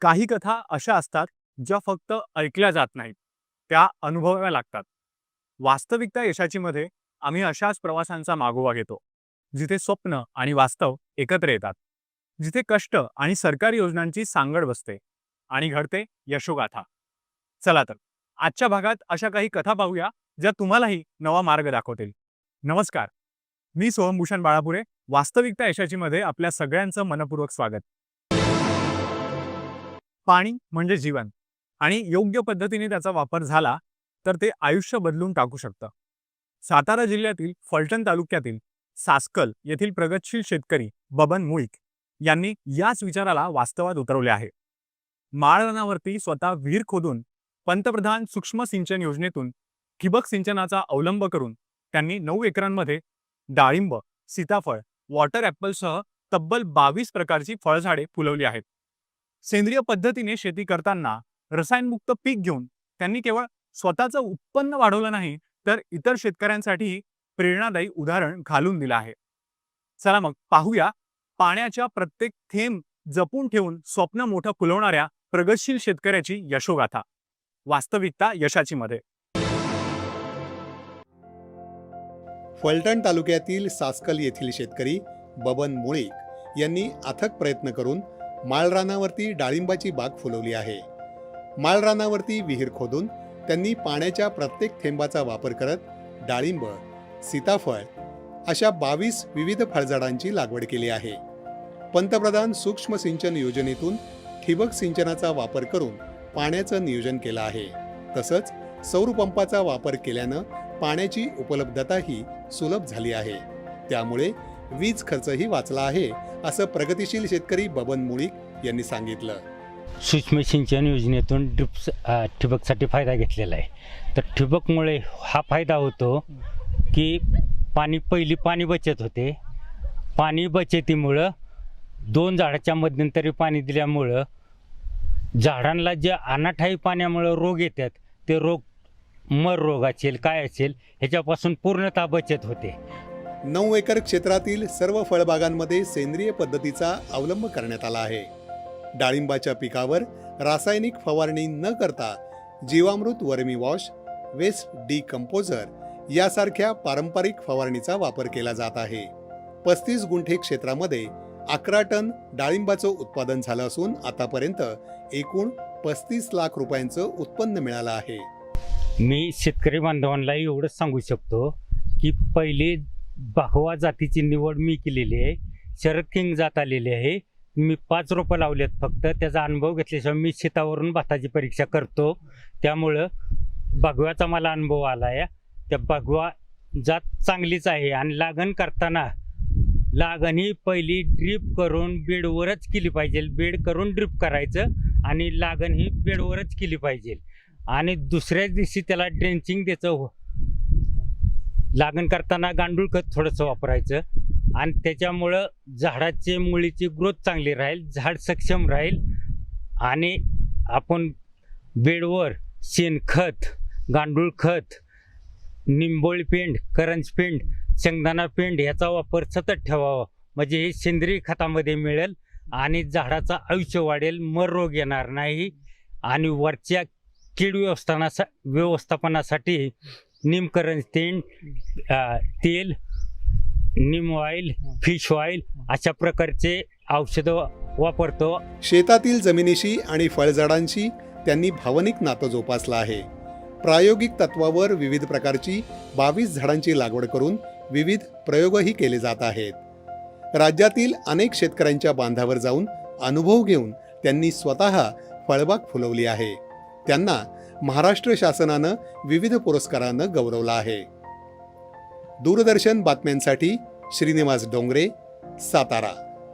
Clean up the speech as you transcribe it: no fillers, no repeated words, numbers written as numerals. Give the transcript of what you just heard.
काही कथा अशा असतात ज्या फक्त ऐकल्या जात नाहीत, त्या अनुभवाव्या लागतात. वास्तविकता यशाची मध्ये आम्ही अशाच प्रवासांचा मागोवा घेतो, जिथे स्वप्न आणि वास्तव एकत्र येतात, जिथे कष्ट आणि सरकारी योजनांची सांगड बसते आणि घडते यशोगाथा. चला तर आजच्या भागात अशा काही कथा पाहूया ज्या तुम्हालाही नवा मार्ग दाखवतील. नमस्कार, मी सोहमभूषण बाळापुरे. वास्तविकता यशाची मध्ये आपल्या सगळ्यांचं मनपूर्वक स्वागत. पाणी म्हणजे जीवन आणि योग्य पद्धतीने त्याचा वापर झाला तर ते आयुष्य बदलून टाकू शकतं. सातारा जिल्ह्यातील फलटण तालुक्यातील सासकल येथील प्रगतशील शेतकरी बबन मुळीक यांनी याच विचाराला वास्तवात उतरवले आहे. माळरानावरती स्वतः विहीर खोदून पंतप्रधान सूक्ष्म सिंचन योजनेतून ठिबक सिंचनाचा अवलंब करून त्यांनी 9 एकरांमध्ये डाळिंब, सीताफळ, वॉटर ॲपलसह तब्बल 22 प्रकारची फळझाडे फुलवली आहेत. सेंद्रिय पद्धतीने शेती करताना रसायनमुक्त पीक घेऊन त्यांनी केवळ स्वतःचं उत्पन्न वाढवलं नाही, तर इतर शेतकऱ्यांसाठीही प्रेरणादायी उदाहरण घालून दिलं आहे. चला मग पाहूया पाण्याच्या प्रत्येक थेंब जपून ठेवून स्वप्न मोठं फुलवणाऱ्या प्रगतशील शेतकऱ्याची यशोगाथा. वास्तविकता यशाची मध्ये. फलटण तालुक्यातील सासकल येथील शेतकरी बबन मुळीक यांनी अथक प्रयत्न करून माळरानावरती डाळिंबाची बाग फुलवली आहे. माळरानावरती विहीर खोदून त्यांनी पाण्याच्या प्रत्येक थेंबाचा वापर करत डाळिंब, सीताफळ अशा 22 विविध फळझाडांची लागवड केली आहे. पंतप्रधान सूक्ष्म सिंचन योजनेतून ठिबक सिंचनाचा वापर करून पाण्याचं नियोजन केलं आहे. तसंच सौर पंपाचा वापर केल्यानं पाण्याची उपलब्धताही सुलभ झाली आहे. त्यामुळे वीज खर्चही वाचला आहे, असं प्रगतिशील शेतकरी बबन मुळीक यांनी सांगितलं. सूक्ष्म सिंचन योजनेतून ठिबकसाठी फायदा घेतलेला आहे. तर ठिबकमुळे हा फायदा होतो की पहिली पाणी बचत होते. पाणी बचतीमुळं 2 झाडाच्या मध्यंतरी पाणी दिल्यामुळं झाडांना जे अनाठायी पाण्यामुळं रोग येतात, ते रोग मर रोग असेल काय असेल ह्याच्यापासून पूर्णतः बचत होते. 9 एकर क्षेत्रातील सर्व फळबागांमध्ये सेंद्रिय पद्धतीचा अवलंब करण्यात आला आहे. डाळिंबाच्या पिकावर रासायनिक फवारणी न करता जीवामृत, वर्मी वॉश, वेस्ट डिकम्पोजर यासारख्या पारंपरिक फवारणीचा वापर केला जात आहे. 35 गुंठे क्षेत्रामध्ये 11 टन डाळिंबाचं उत्पादन झालं असून आतापर्यंत एकूण 35 लाख रुपयांचं उत्पन्न मिळालं आहे. मी शेतकरी बांधवांना एवढंच सांगू शकतो की पहिली बाहवा जातीची निवड मी केलेली आहे. शरद किंग जात आलेली आहे. मी 5 रोपं लावलेत फक्त. त्याचा अनुभव घेतल्याशिवाय मी शेतावरून भाताची परीक्षा करतो. त्यामुळं बागव्याचा मला अनुभव आला आहे. त्या बागवा जात चांगलीच आहे आणि लागण करताना लागण पहिली ड्रीप करून बेडवरच केली पाहिजे. बेड करून ड्रीप करायचं आणि लागण ही बेडवरच केली पाहिजे आणि दुसऱ्याच दिवशी त्याला ड्रेंचिंग द्यायचं. लागण करताना गांडूळ खत थोडंसं वापरायचं आणि त्याच्यामुळं झाडाची मुळीची ग्रोथ चांगली राहील, झाड सक्षम राहील आणि आपण बेडवर शेणखत, गांडूळ खत, निंबोळी पेंड, करंज पेंड, शेंगदाणा पेंड याचा वापर सतत ठेवावा. म्हणजे हे सेंद्रिय खतामध्ये मिळेल आणि झाडाचं आयुष्य वाढेल, मर रोग येणार नाही आणि वरच्या कीड व्यवस्थापनासाठी निमकरंज तेल, निम ऑइल, फिश ऑइल अशा प्रकारचे औषधं वापरतो. शेतातील जमिनीशी आणि फळझाडांशी त्यांनी भावनिक नातं जोपासलं आहे. प्रायोगिक तत्वावर विविध प्रकारची 22 झाडांची लागवड करून विविध प्रयोगही केले जात आहेत. राज्यातील अनेक शेतकऱ्यांच्या बांधावर जाऊन अनुभव घेऊन त्यांनी स्वतः फळबाग फुलवली आहे. त्यांना महाराष्ट्र शासनानं विविध पुरस्कारानं गौरवलं आहे. दूरदर्शन बातम्यांसाठी श्रीनिवास डोंगरे, सातारा.